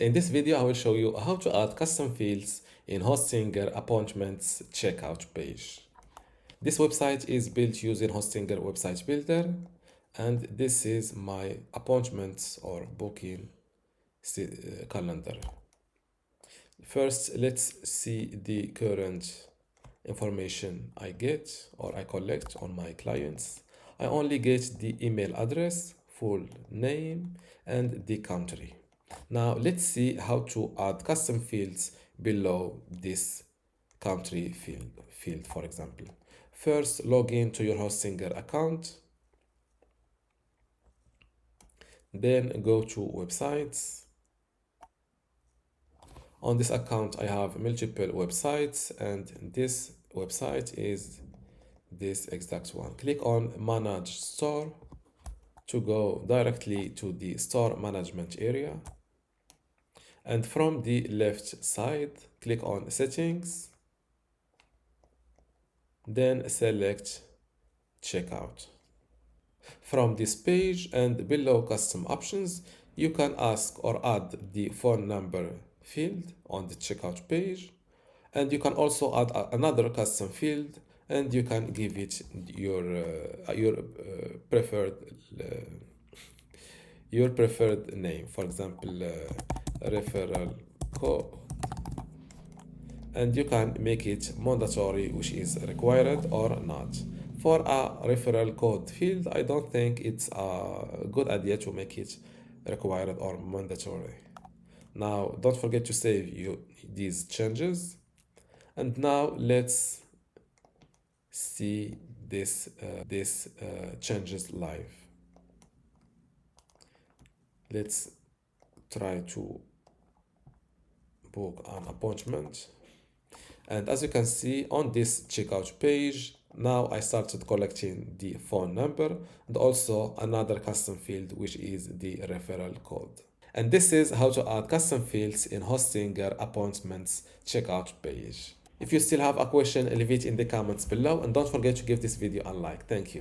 In this video, I will show you how to add custom fields in Hostinger appointments checkout page. This website is built using Hostinger website builder, and this is my appointments or booking calendar. First, let's see the current information I get or I collect on my clients. I only get the email address, full name, and the country. Now let's see how to add custom fields below this country field, for example. First, log in to your Hostinger account. Then go to websites. On this account, I have multiple websites, and this website is this exact one. Click on Manage Store to go directly to the store management area. And from the left side, click on Settings, then select Checkout. From this page and below Custom Options, you can ask or add the phone number field on the checkout page, and you can also add another custom field, and you can give it your preferred name, for example, referral code, and you can make it mandatory, which is required or not. For a referral code field, I don't think it's a good idea to make it required or mandatory. Now, don't forget to save these changes. And now let's see this changes live. Let's try to book an appointment. And as you can see on this checkout page, now I started collecting the phone number and also another custom field, which is the referral code. And this is how to add custom fields in Hostinger appointments checkout page. If you still have a question, leave it in the comments below, and don't forget to give this video a like. Thank you.